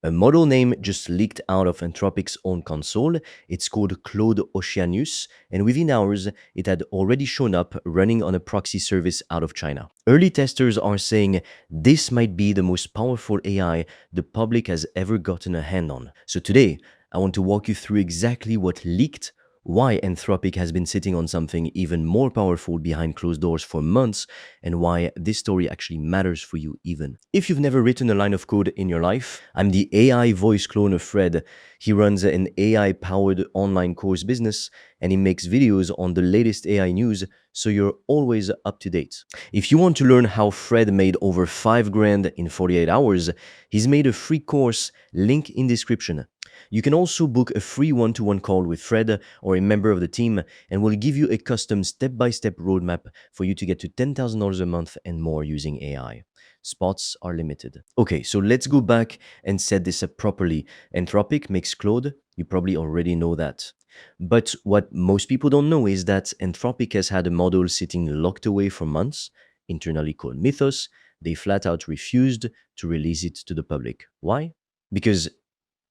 A model name just leaked out of Anthropic's own console. It's called Claude Oceanus, and within hours, it had already shown up running on a proxy service out of China. Early testers are saying this might be the most powerful AI the public has ever gotten a hand on. So today, I want to walk you through exactly what leaked, why Anthropic has been sitting on something even more powerful behind closed doors for months, and why this story actually matters for you even. If you've never written a line of code in your life, I'm the AI voice clone of Fred. He runs an AI-powered online course business, and he makes videos on the latest AI news, so you're always up to date. If you want to learn how Fred made over 5 grand in 48 hours, he's made a free course, link in description. You can also book a free one-to-one call with Fred or a member of the team, and we'll give you a custom step-by-step roadmap for you to get to $10,000 a month and more using AI. Spots are limited. Okay, so let's go back and set this up properly. Anthropic makes Claude. You probably already know that. But what most people don't know is that Anthropic has had a model sitting locked away for months, internally called Mythos. They flat out refused to release it to the public. Why? Because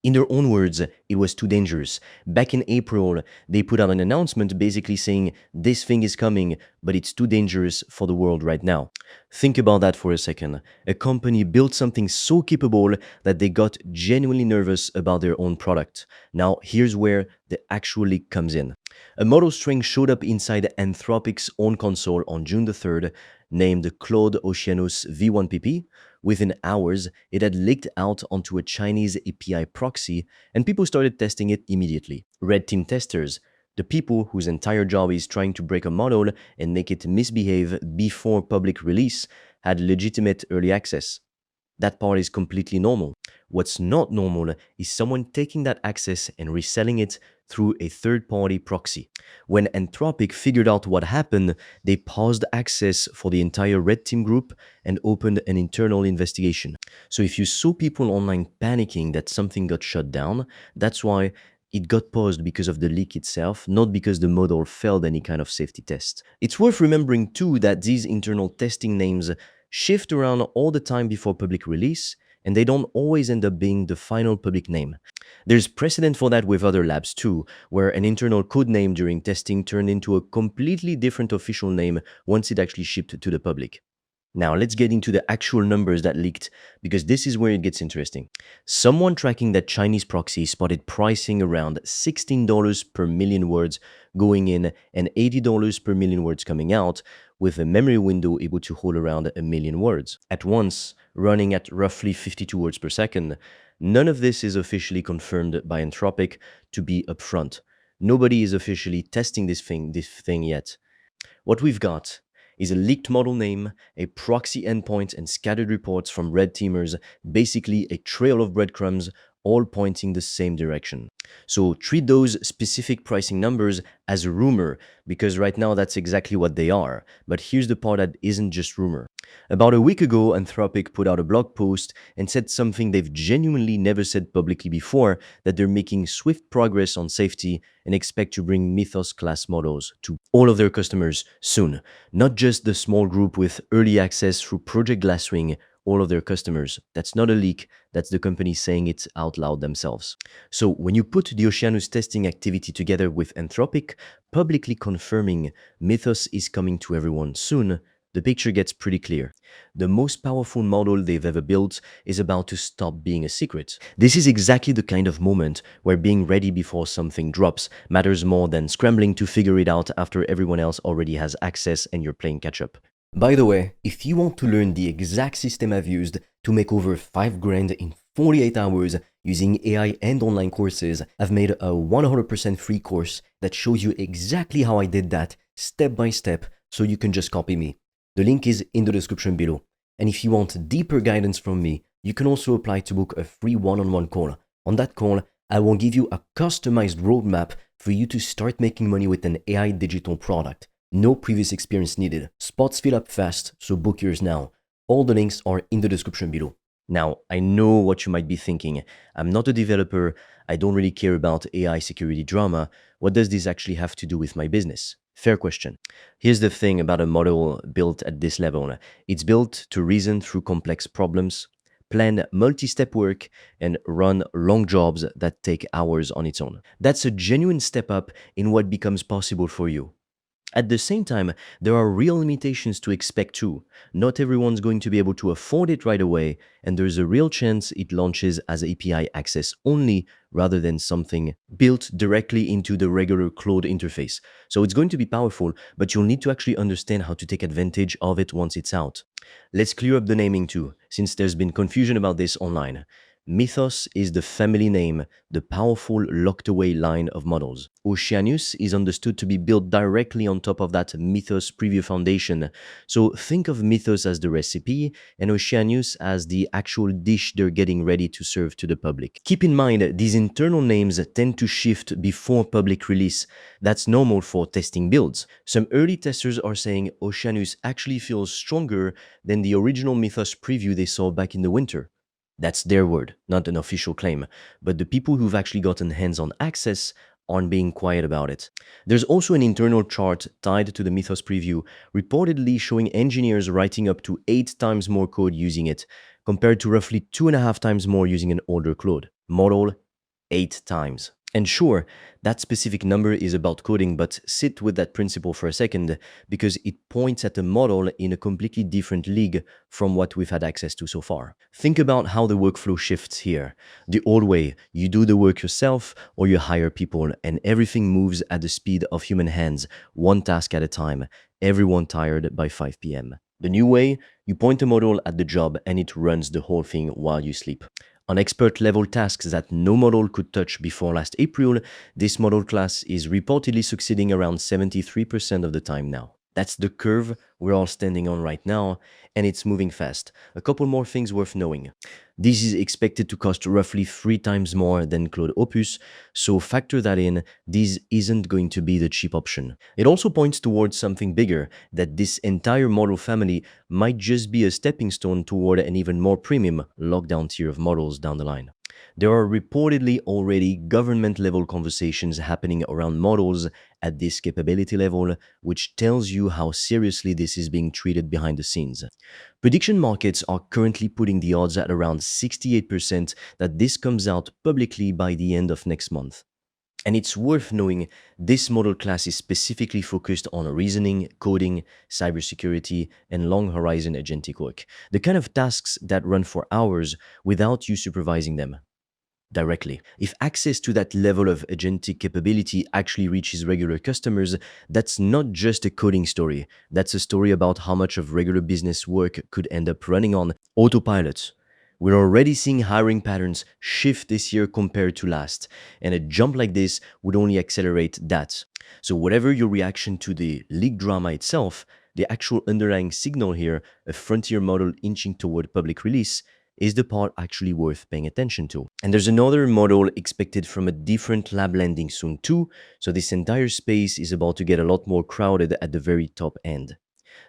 in their own words, it was too dangerous. Back in April, they put out an announcement basically saying this thing is coming, but it's too dangerous for the world right now. Think about that for a second. A company built something so capable that they got genuinely nervous about their own product. Now, here's where the actual leak comes in. A model string showed up inside Anthropic's own console on June the 3rd, named Claude Oceanus V1PP. Within hours, it had leaked out onto a Chinese API proxy, and people started testing it immediately. Red team testers, the people whose entire job is trying to break a model and make it misbehave before public release, had legitimate early access. That part is completely normal. What's not normal is someone taking that access and reselling it through a third-party proxy. When Anthropic figured out what happened, they paused access for the entire red team group and opened an internal investigation. So if you saw people online panicking that something got shut down, that's why it got paused, because of the leak itself, not because the model failed any kind of safety test. It's worth remembering too that these internal testing names shift around all the time before public release, and they don't always end up being the final public name. There's precedent for that with other labs too, where an internal code name during testing turned into a completely different official name once it actually shipped to the public. Now let's get into the actual numbers that leaked, because this is where it gets interesting. Someone tracking that Chinese proxy spotted pricing around $16 per million words going in and $80 per million words coming out, with a memory window able to hold around a million words at once, running at roughly 52 words per second. None of this is officially confirmed by Anthropic, to be upfront. Nobody is officially testing this thing yet. What we've got is a leaked model name, a proxy endpoint, and scattered reports from red teamers, basically a trail of breadcrumbs, all pointing the same direction. So treat those specific pricing numbers as a rumor, because right now that's exactly what they are. But here's the part that isn't just rumor. About a week ago, Anthropic put out a blog post and said something they've genuinely never said publicly before, that they're making swift progress on safety and expect to bring Mythos-class models to all of their customers soon. Not just the small group with early access through Project Glasswing, all of their customers. That's not a leak, that's the company saying it out loud themselves. So when you put the Oceanus testing activity together with Anthropic publicly confirming Mythos is coming to everyone soon, the picture gets pretty clear. The most powerful model they've ever built is about to stop being a secret. This is exactly the kind of moment where being ready before something drops matters more than scrambling to figure it out after everyone else already has access and you're playing catch up. By the way, if you want to learn the exact system I've used to make over 5 grand in 48 hours using AI and online courses, I've made a 100% free course that shows you exactly how I did that step by step, so you can just copy me. The link is in the description below. And if you want deeper guidance from me, you can also apply to book a free one-on-one call. On that call, I will give you a customized roadmap for you to start making money with an AI digital product. No previous experience needed. Spots fill up fast, so book yours now. All the links are in the description below. Now, I know what you might be thinking. I'm not a developer. I don't really care about AI security drama. What does this actually have to do with my business? Fair question. Here's the thing about a model built at this level. It's built to reason through complex problems, plan multi-step work, and run long jobs that take hours on its own. That's a genuine step up in what becomes possible for you. At the same time, there are real limitations to expect too. Not everyone's going to be able to afford it right away, and there's a real chance it launches as API access only rather than something built directly into the regular Claude interface. So it's going to be powerful, but you'll need to actually understand how to take advantage of it once it's out. Let's clear up the naming too, since there's been confusion about this online. Mythos is the family name, the powerful locked away line of models. Oceanus is understood to be built directly on top of that Mythos preview foundation. So think of Mythos as the recipe and Oceanus as the actual dish they're getting ready to serve to the public. Keep in mind, these internal names tend to shift before public release. That's normal for testing builds. Some early testers are saying Oceanus actually feels stronger than the original Mythos preview they saw back in the winter. That's their word, not an official claim, but the people who've actually gotten hands-on access aren't being quiet about it. There's also an internal chart tied to the Mythos preview, reportedly showing engineers writing up to 8 times more code using it, compared to roughly 2.5 times more using an older Claude model, 8 times. And sure, that specific number is about coding, but sit with that principle for a second, because it points at a model in a completely different league from what we've had access to so far. Think about how the workflow shifts here. The old way, you do the work yourself or you hire people, and everything moves at the speed of human hands, one task at a time, everyone tired by 5 p.m. The new way, you point a model at the job and it runs the whole thing while you sleep. On expert-level tasks that no model could touch before last April, this model class is reportedly succeeding around 73% of the time now. That's the curve we're all standing on right now, and it's moving fast. A couple more things worth knowing. This is expected to cost roughly 3 times more than Claude Opus, so factor that in, this isn't going to be the cheap option. It also points towards something bigger, that this entire model family might just be a stepping stone toward an even more premium lockdown tier of models down the line. There are reportedly already government-level conversations happening around models at this capability level, which tells you how seriously this is being treated behind the scenes. Prediction markets are currently putting the odds at around 68% that this comes out publicly by the end of next month. And it's worth knowing this model class is specifically focused on reasoning, coding, cybersecurity, and long horizon agentic work. The kind of tasks that run for hours without you supervising them directly. If access to that level of agentic capability actually reaches regular customers, that's not just a coding story. That's a story about how much of regular business work could end up running on autopilot. We're already seeing hiring patterns shift this year compared to last, and a jump like this would only accelerate that. So whatever your reaction to the leak drama itself, the actual underlying signal here, a frontier model inching toward public release, is the part actually worth paying attention to. And there's another model expected from a different lab landing soon too, so this entire space is about to get a lot more crowded at the very top end.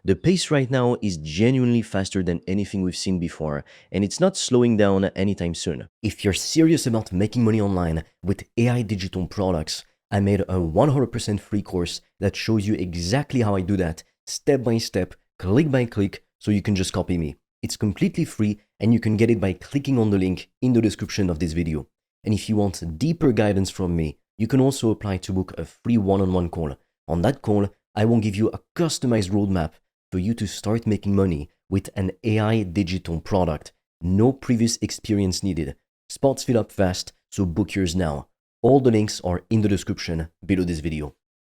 The pace right now is genuinely faster than anything we've seen before, and it's not slowing down anytime soon. If you're serious about making money online with AI digital products, I made a 100% free course that shows you exactly how I do that, step by step, click by click, so you can just copy me. It's completely free, and you can get it by clicking on the link in the description of this video. And if you want deeper guidance from me, you can also apply to book a free one-on-one call. On that call, I will give you a customized roadmap for you to start making money with an AI digital product. No previous experience needed. Spots fill up fast, so book yours now. All the links are in the description below this video.